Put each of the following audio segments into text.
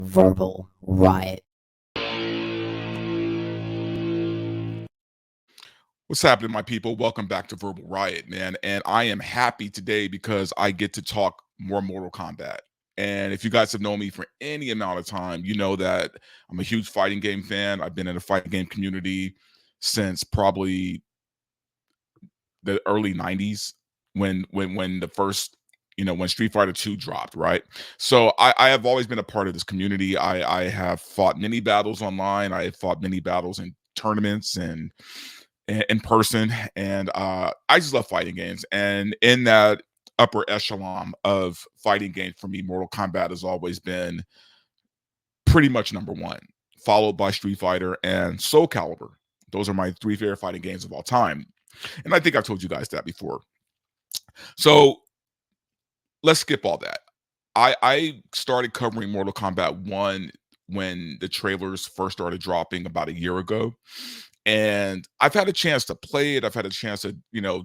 Verbal Riot. What's happening, my people? Welcome back to Verbal Riot, man. And I am happy today because I get to talk more Mortal Kombat. And if you guys have known me for any amount of time, you know that I'm a huge fighting game fan. I've been in the fighting game community since probably the early 90s when the first, when Street Fighter 2 dropped, right? So I have always been a part of this community. I have fought many battles online. I have fought many battles in tournaments and in person, and I just love fighting games. And in that upper echelon of fighting games for me, Mortal Kombat has always been pretty much number one, followed by Street Fighter and Soul Calibur. Those are my three favorite fighting games of all time, and I think I've told you guys that before. So let's skip all that. I started covering Mortal Kombat 1 when the trailers first started dropping about a year ago. And I've had a chance to play it. I've had a chance to,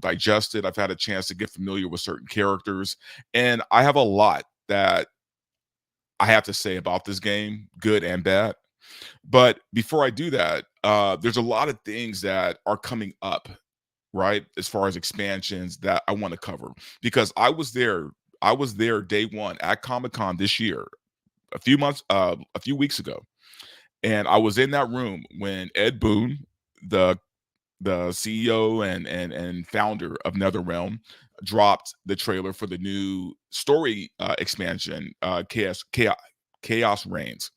digest it. I've had a chance to get familiar with certain characters. And I have a lot that I have to say about this game, good and bad. But before I do that, there's a lot of things that are coming up, right? As far as expansions that I want to cover. Because I was there day one at Comic-Con this year, a few weeks ago. And I was in that room when Ed Boon, the CEO and founder of NetherRealm, dropped the trailer for the new story expansion, Chaos Reigns.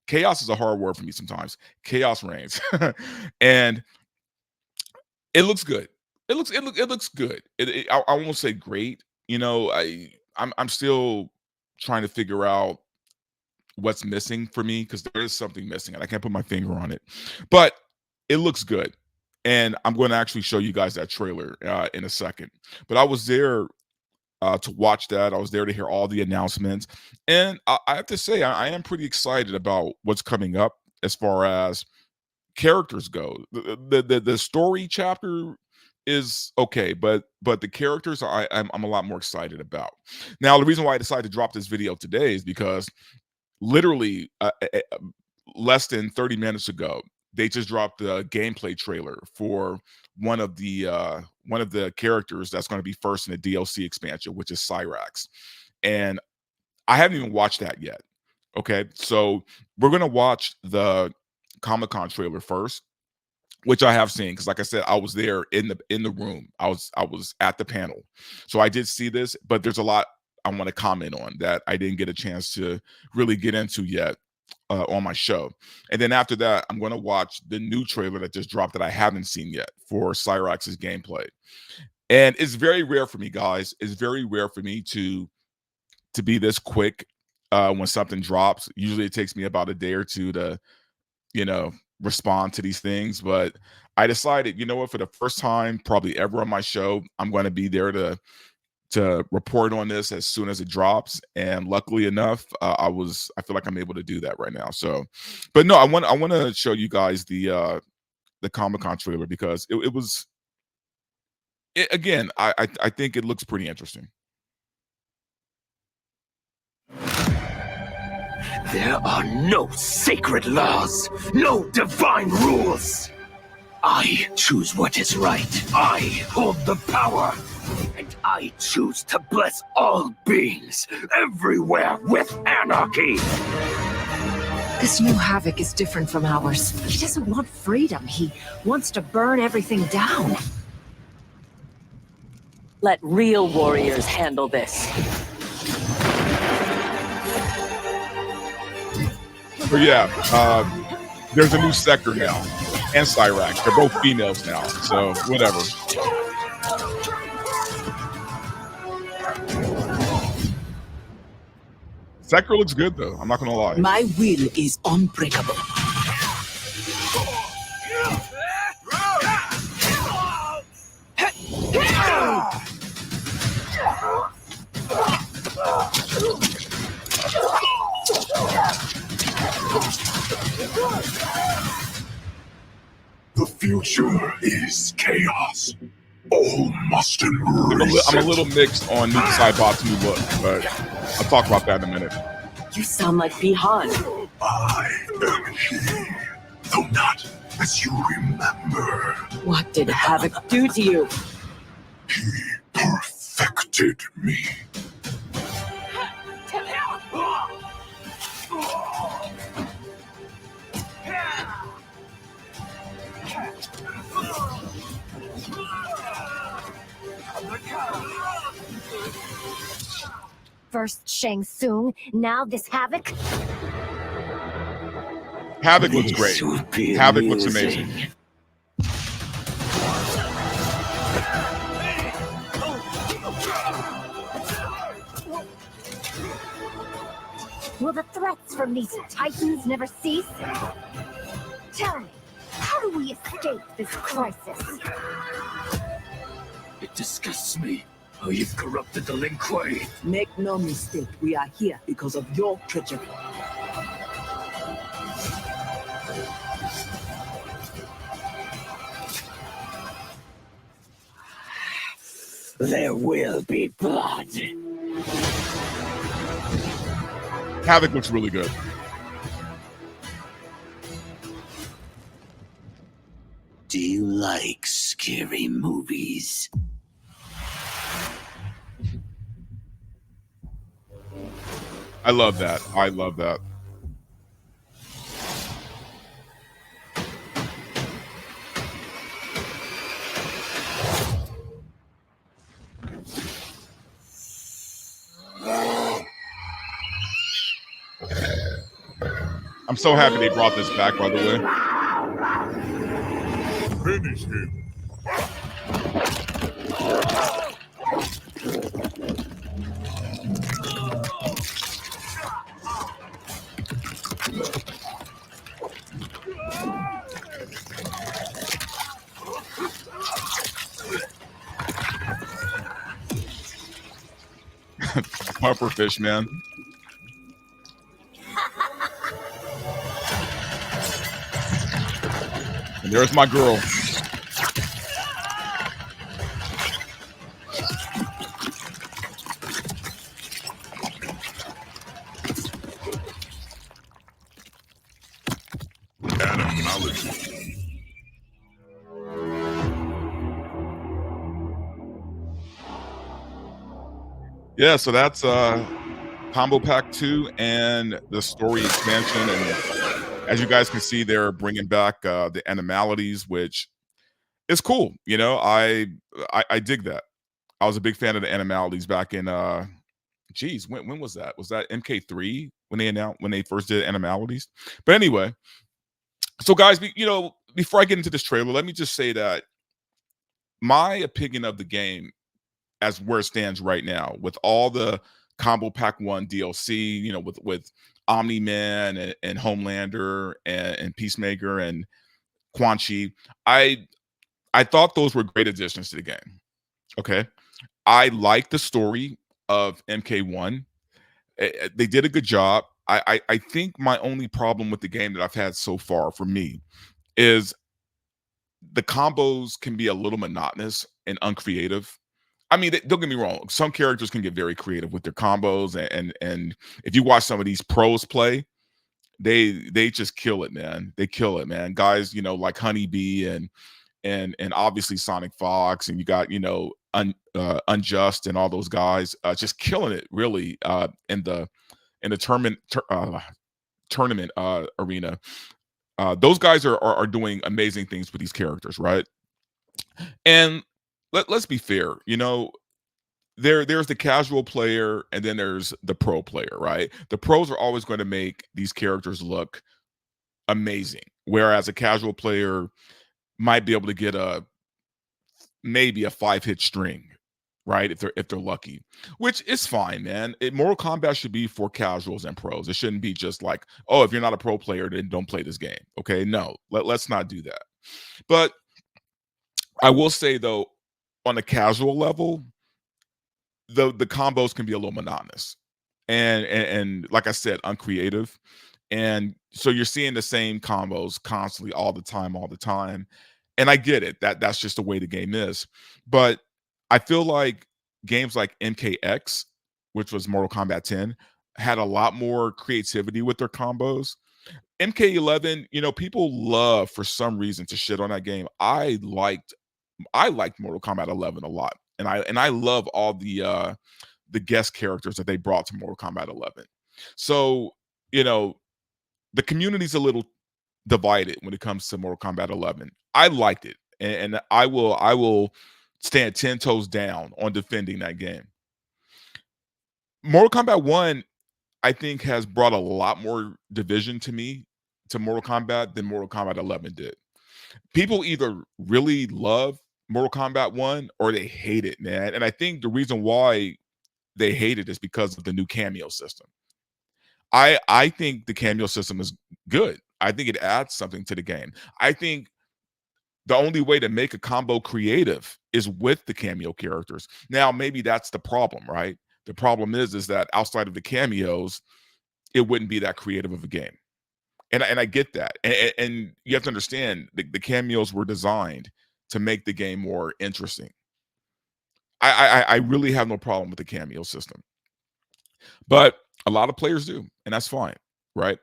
Chaos is a hard word for me sometimes. Chaos Reigns, and it looks good. It looks good. I won't say great. I'm still trying to figure out what's missing for me, because there is something missing and I can't put my finger on it, but it looks good. And I'm going to actually show you guys that trailer in a second. But I was there to watch that. I was there to hear all the announcements. And I have to say, I am pretty excited about what's coming up as far as characters go. The story chapter is okay, but the characters I'm a lot more excited about. Now, the reason why I decided to drop this video today is because literally less than 30 minutes ago, they just dropped the gameplay trailer for one of the characters that's going to be first in the DLC expansion, which is Cyrax. And I haven't even watched that yet. Okay, so we're going to watch the Comic-Con trailer first, which I have seen, because like I said, I was there in the room. I was at the panel. So I did see this, but there's a lot I want to comment on that I didn't get a chance to really get into yet on my show. And then after that, I'm going to watch the new trailer that just dropped that I haven't seen yet for Cyrax's gameplay. And it's very rare for me, guys. It's very rare for me to be this quick when something drops. Usually it takes me about a day or two to, respond to these things. But I decided, for the first time probably ever on my show, I'm going to be there to report on this as soon as it drops. And luckily enough, I feel like I'm able to do that right now. So, but no, I want to show you guys the Comic-Con trailer, because it was, again, I think it looks pretty interesting. There are no sacred laws, no divine rules. I choose what is right. I hold the power. And I choose to bless all beings everywhere with anarchy. This new Havoc is different from ours. He doesn't want freedom. He wants to burn everything down. Let real warriors handle this. But yeah, there's a new sector now, and Cyrax. They're both females now, so whatever. Sector looks good, though. I'm not gonna lie. My will is unbreakable. The future is chaos. All must embrace I'm a little mixed on Nuke Saibot's new look, but I'll talk about that in a minute. You sound like Bihan. I am he, though not as you remember. What did Havoc do to you? He perfected me. First Shang Tsung, now this Havoc? Havoc looks This great. would be Havoc looks amusing. amazing. Will the threats from these titans never cease? Tell me, how do we escape this crisis? It disgusts me how you've corrupted the Lin Kuei. Make no mistake, we are here because of your treachery. There will be blood. Havoc looks really good. Do you like scary movies? I love that. I love that. I'm so happy they brought this back, by the way. Finish him. Pufferfish, man. And there's my girl. Animalities. Yeah, so that's Combo Pack 2 and the story expansion. And as you guys can see, they're bringing back the Animalities, which is cool. You know, I dig that. I was a big fan of the Animalities back in geez, when was that? Was that MK3 when they first did Animalities? But anyway, so guys, you know, before I get into this trailer, let me just say that my opinion of the game as where it stands right now, with all the Combo Pack 1 DLC, you know, with Omni-Man and Homelander and Peacemaker and Quan Chi, I thought those were great additions to the game. Okay. I like the story of MK1. They did a good job. I think my only problem with the game that I've had so far for me is the combos can be a little monotonous and uncreative. I mean, don't get me wrong. Some characters can get very creative with their combos, and if you watch some of these pros play, they just kill it, man. They kill it, man. Guys, you know, like Honeybee and obviously Sonic Fox, and you got, you know, Unjust and all those guys just killing it really in the tournament arena. Those guys are doing amazing things with these characters, right? And let's be fair, you know, there's the casual player and then there's the pro player, right? The pros are always going to make these characters look amazing, whereas a casual player might be able to get maybe a 5-hit string, right? If they're lucky, which is fine, man. Mortal Kombat should be for casuals and pros. It shouldn't be just like, oh, if you're not a pro player, then don't play this game. Okay, no, let's not do that. But I will say though, on a casual level, the combos can be a little monotonous and like I said, uncreative. And so you're seeing the same combos constantly all the time. And I get it. That's just the way the game is. But I feel like games like MKX, which was Mortal Kombat 10, had a lot more creativity with their combos. MK11, people love for some reason to shit on that game. I liked Mortal Kombat 11 a lot, and I love all the guest characters that they brought to Mortal Kombat 11. So the community's a little divided when it comes to Mortal Kombat 11. I liked it, and I will stand 10 toes down on defending that game. Mortal Kombat 1, I think, has brought a lot more division to Mortal Kombat than Mortal Kombat 11 did. People either really love Mortal Kombat 1 or they hate it, man. And I think the reason why they hate it is because of the new cameo system. I think the cameo system is good. I think it adds something to the game. I think the only way to make a combo creative is with the cameo characters. Now, maybe that's the problem, right? The problem is that outside of the cameos, it wouldn't be that creative of a game. And I get that. And you have to understand the cameos were designed to make the game more interesting. I really have no problem with the cameo system. But a lot of players do, and that's fine, right?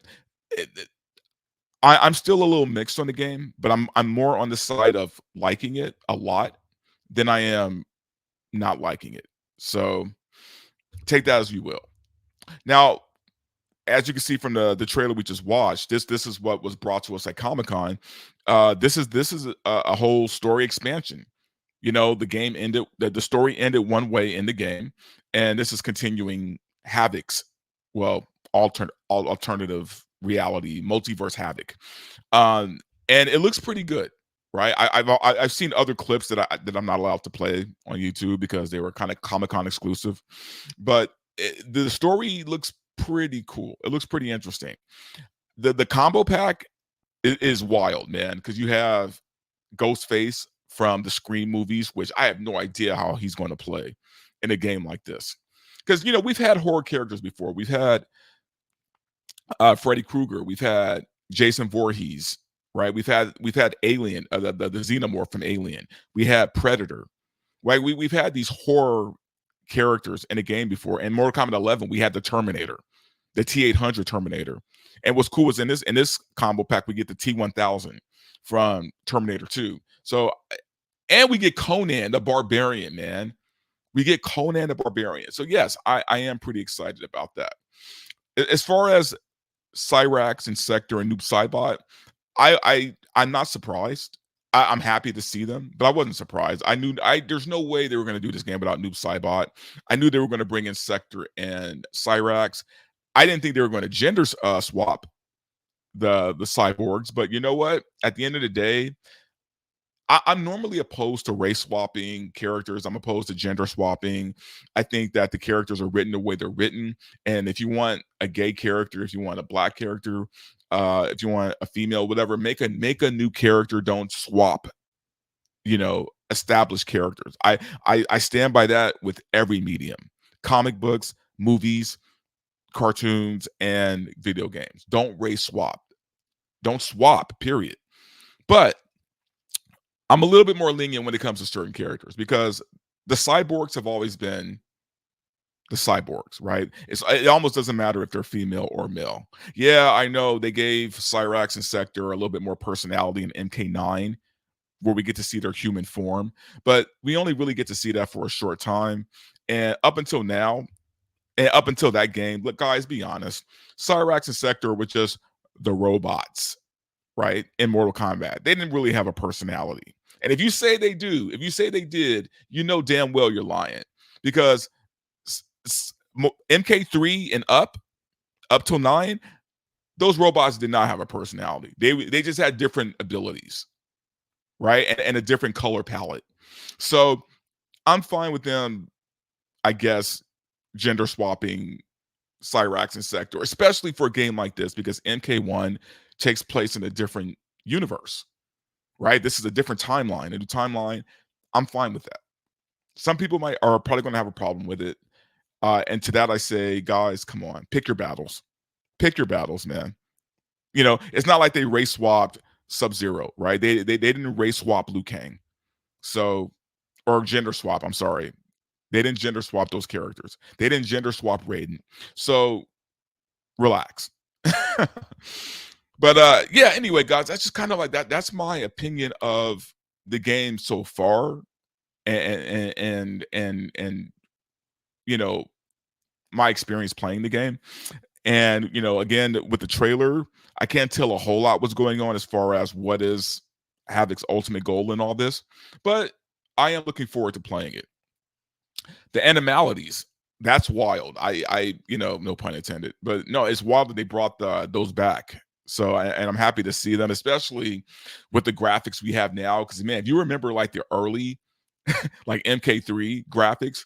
I'm still a little mixed on the game, but I'm more on the side of liking it a lot than I am not liking it. So take that as you will. Now, as you can see from the trailer we just watched, this is what was brought to us at Comic-Con. This is a whole story expansion. The game ended, the story ended one way in the game, and this is continuing Havoc's, well, alternative reality, multiverse Havoc. And it looks pretty good, right? I've seen other clips that I'm not allowed to play on YouTube because they were kind of Comic-Con exclusive, but the story looks pretty cool. It looks pretty interesting. The combo pack is wild, man, because you have Ghostface from the Scream movies, which I have no idea how he's going to play in a game like this. Because we've had horror characters before. We've had Freddy Krueger. We've had Jason Voorhees, right? We've had Alien, the xenomorph from Alien. We had Predator, right? We've had these horror characters in a game before. In Mortal Kombat 11, we had the Terminator, the T-800 Terminator. And what's cool is in this combo pack, we get the T-1000 from Terminator 2. So, and we get Conan the Barbarian, man. We get Conan the Barbarian. So yes, I am pretty excited about that. As far as Cyrax and Sector and Noob Saibot, I'm not surprised. I'm happy to see them, but I wasn't surprised. I knew there's no way they were going to do this game without Noob Saibot. I knew they were going to bring in Sector and Cyrax. I didn't think they were going to gender swap the cyborgs, but you know what? At the end of the day, I'm normally opposed to race swapping characters. I'm opposed to gender swapping. I think that the characters are written the way they're written. And if you want a gay character, if you want a black character, if you want a female, whatever, make a new character. Don't swap, established characters. I stand by that with every medium: comic books, movies, cartoons, and video games. Don't race swap. Don't swap, period. But I'm a little bit more lenient when it comes to certain characters because the cyborgs have always been the cyborgs, right? It almost doesn't matter if they're female or male. Yeah, I know they gave Cyrax and Sector a little bit more personality in MK9, where we get to see their human form, but we only really get to see that for a short time. And up until now, and up until that game, look, guys, be honest, Cyrax and Sector were just the robots, right? In Mortal Kombat. They didn't really have a personality. And if you say they do, if you say they did, you know damn well you're lying. Because MK3 and up till 9, those robots did not have a personality. They just had different abilities, right? And a different color palette. So I'm fine with them, I guess, gender swapping Cyrax and Sector, especially for a game like this, because MK1 takes place in a different universe, right? This is a different timeline. A new timeline. I'm fine with that. Some people are probably going to have a problem with it. And to that I say, guys, come on, pick your battles. Pick your battles, man. It's not like they race swapped Sub-Zero, right? They didn't race swap Liu Kang. So, or gender swap, I'm sorry. They didn't gender swap those characters. They didn't gender swap Raiden. So relax. But yeah, anyway, guys, that's just kind of like that. That's my opinion of the game so far. And you know, my experience playing the game. And again, with the trailer, I can't tell a whole lot what's going on as far as what is Havoc's ultimate goal in all this, but I am looking forward to playing it. The Animalities, that's wild. I no pun intended, but no, it's wild that they brought those back. So and I'm happy to see them, especially with the graphics we have now. Because man, if you remember like the early like MK3 graphics,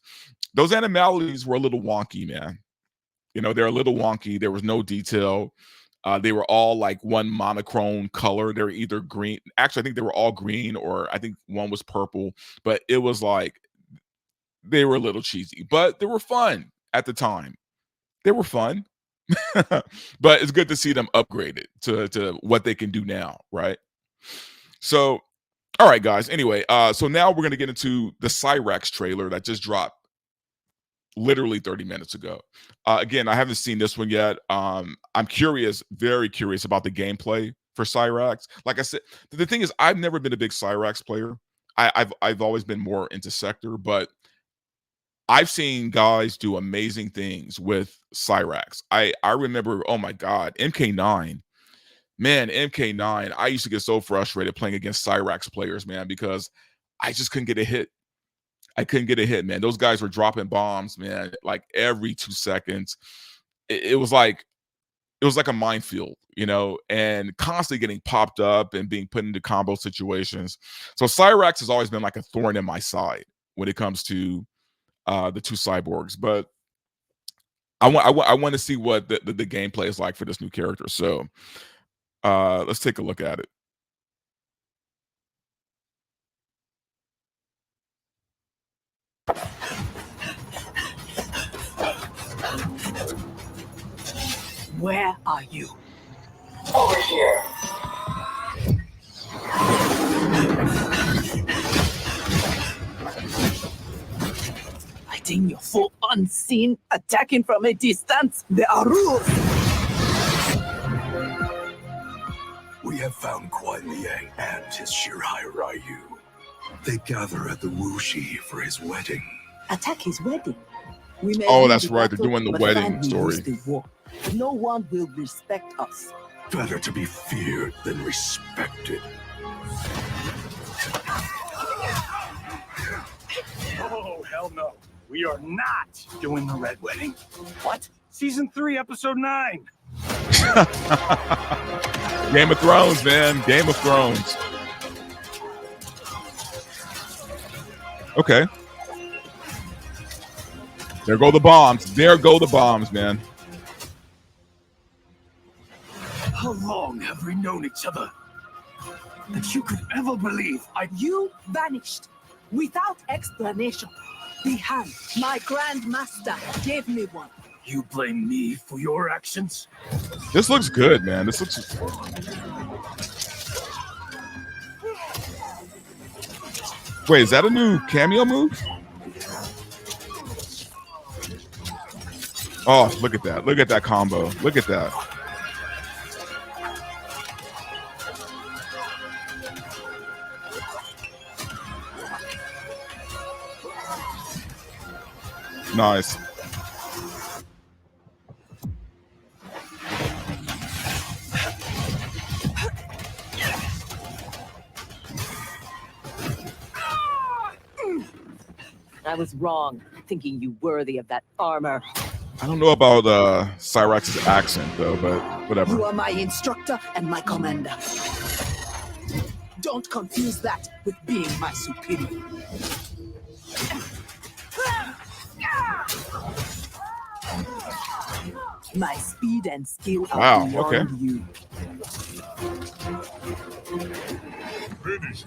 those Animalities were a little wonky, man. They're a little wonky. There was no detail. They were all like one monochrome color. They were either green. Actually, I think they were all green, or I think one was purple. But it was like they were a little cheesy, but they were fun at the time. They were fun. But it's good to see them upgraded to what they can do now, right? So, all right, guys. Anyway, so now we're gonna get into the Cyrax trailer that just dropped literally 30 minutes ago. Again, I haven't seen this one yet. I'm curious, very curious about the gameplay for Cyrax. Like I said, the thing is, I've never been a big Cyrax player. I've always been more into Sector, but I've seen guys do amazing things with Cyrax. I remember, oh my God, MK9. Man, MK9, I used to get so frustrated playing against Cyrax players, man, because I just couldn't get a hit. I couldn't get a hit, man. Those guys were dropping bombs, man, like every 2 seconds. It was like a minefield, and constantly getting popped up and being put into combo situations. So Cyrax has always been like a thorn in my side when it comes to the two cyborgs. But I want to see what the gameplay is like for this new character. So let's take a look at it. Where are you? Over here. Fighting your foe unseen, attacking from a distance. There are rules. We have found Kuai Liang and his Shirai Ryu. They gather at the Wuxi for his wedding. Attack his wedding. We may Oh, win that's the right. They're battle, doing the but wedding then we story. lose the war. No one will respect us. Better to be feared than respected. Oh, hell no. We are not doing the Red Wedding. What? Season 3, Episode 9. Game of Thrones, man. Game of Thrones. Okay. There go the bombs. There go the bombs, man. How long have we known each other? That you could ever believe You vanished without explanation. The hand my grandmaster gave me one. You blame me for your actions? This looks good, man. This looks. Wait, is that a new cameo move? Oh, look at that. Look at that combo. Look at that. Nice. I was wrong, thinking you worthy of that armor. I don't know about Cyrax's accent though, but whatever. You are my instructor and my commander. Don't confuse that with being my superior. My speed and skill are Wow, beyond okay. you.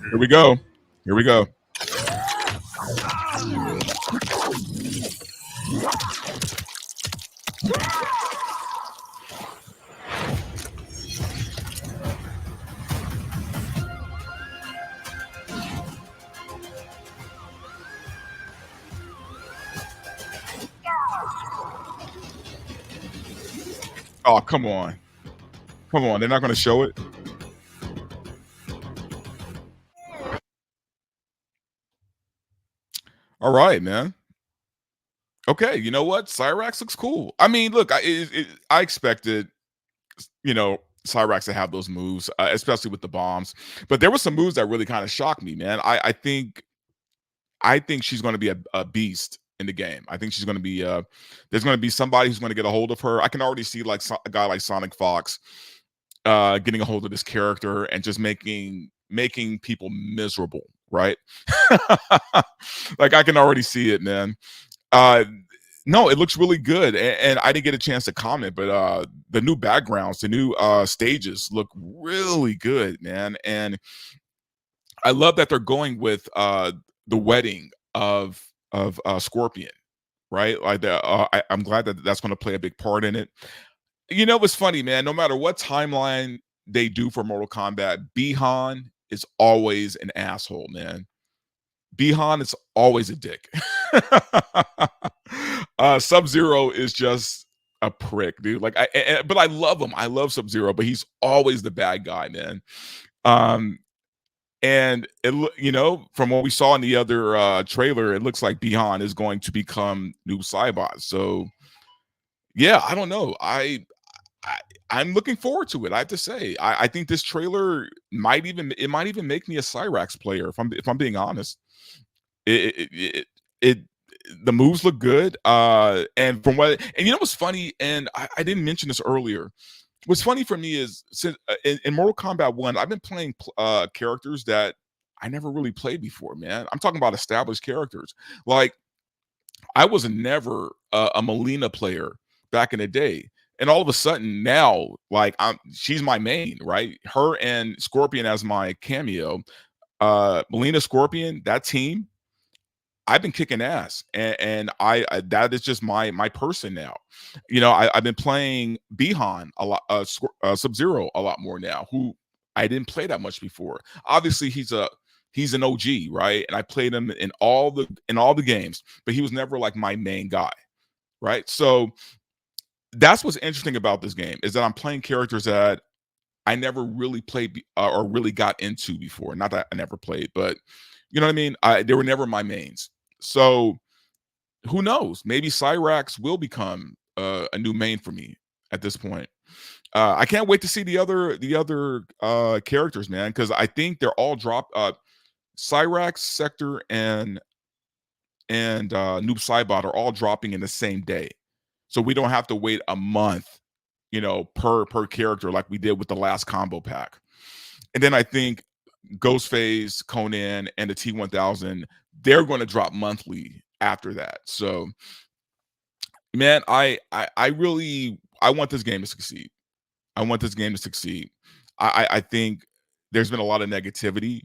Here we go. Here we go. Oh, come on. Come on. They're not going to show it. All right, man. Okay, you know what? Cyrax looks cool. I mean, look, I expected, Cyrax to have those moves, especially with the bombs. But there were some moves that really kind of shocked me, man. I think she's going to be a beast in the game. I think she's going to be there's going to be somebody who's going to get a hold of her. I can already see like a guy like Sonic Fox getting a hold of this character and just making people miserable, right? Like I can already see it, man. Uh no, it looks really good, and I didn't get a chance to comment, but the new backgrounds, the new stages look really good, man. And I love that they're going with the wedding of Scorpion, right? Like I'm glad that that's going to play a big part in it. You know what's funny, man? No matter what timeline they do for Mortal Kombat, Bihan is always an asshole, man. Bihan is always a dick. Sub-Zero is just a prick, dude. Like, but I love him. I love Sub-Zero, but he's always the bad guy, man. And from what we saw in the other trailer, it looks like Bihan is going to become Noob Saibot. So, yeah, I don't know. I'm looking forward to it. I have to say, I think this trailer might even make me a Cyrax player if I'm being honest. It the moves look good. And you know what's funny, and I didn't mention this earlier. What's funny for me is since in Mortal Kombat 1, I've been playing characters that I never really played before, man. I'm talking about established characters. Like I was never a Melina player back in the day. And all of a sudden now, like she's my main, right? Her and Scorpion as my cameo. Melina Scorpion, that team, I've been kicking ass, and I that is just my person now. I've been playing Bihan a lot, Sub-Zero a lot more now, who I didn't play that much before. Obviously, he's an OG, right? And I played him in all the games, but he was never like my main guy, right? So that's what's interesting about this game is that I'm playing characters that I never really played or really got into before. Not that I never played, but you know what I mean? They were never my mains. So who knows? Maybe Cyrax will become a new main for me at this point. I can't wait to see the other characters, man, because I think they're all dropped. Cyrax, Sector, and Noob Saibot are all dropping in the same day, so we don't have to wait a month, per character like we did with the last combo pack. And then I think Ghostface, Conan, and the T1000, they're going to drop monthly after that. So, man, I really want this game to succeed. I want this game to succeed. I think there's been a lot of negativity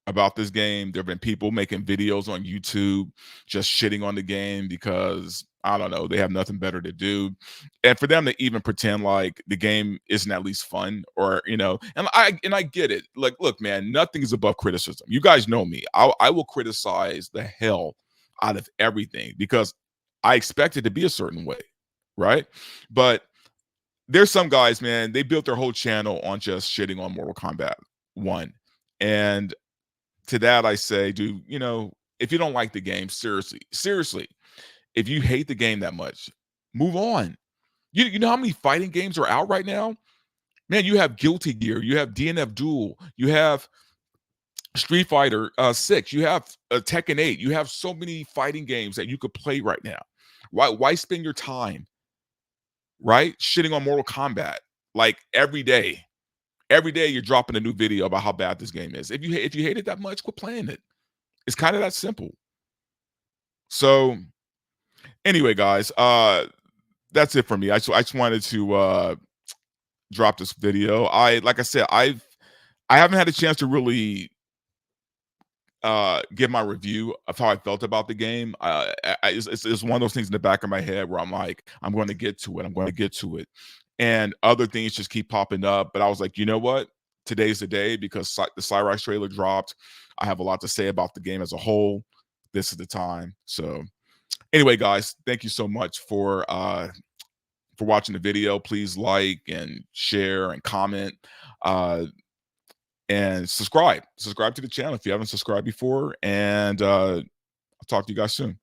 about this game. There have been people making videos on YouTube just shitting on the game because I don't know, they have nothing better to do. And for them to even pretend like the game isn't at least fun or, and I get it. Like, look, man, nothing is above criticism. You guys know me. I will criticize the hell out of everything because I expect it to be a certain way, right? But there's some guys, man, they built their whole channel on just shitting on Mortal Kombat 1. And to that I say, dude, if you don't like the game, seriously, if you hate the game that much, move on. You know how many fighting games are out right now? Man, you have Guilty Gear, you have DNF Duel, you have Street Fighter 6, you have Tekken 8, you have so many fighting games that you could play right now. Why spend your time, right, shitting on Mortal Kombat like every day? Every day you're dropping a new video about how bad this game is. If you hate it that much, quit playing it. It's kind of that simple. So anyway, guys, that's it for me. I just wanted to drop this video. Like I said, I haven't had a chance to really give my review of how I felt about the game. It's one of those things in the back of my head where I'm like, I'm going to get to it. And other things just keep popping up. But I was like, you know what? Today's the day because the Cyrax trailer dropped. I have a lot to say about the game as a whole. This is the time. So anyway, guys, thank you so much for for watching the video. Please like and share and comment. And subscribe to the channel if you haven't subscribed before. And I'll talk to you guys soon.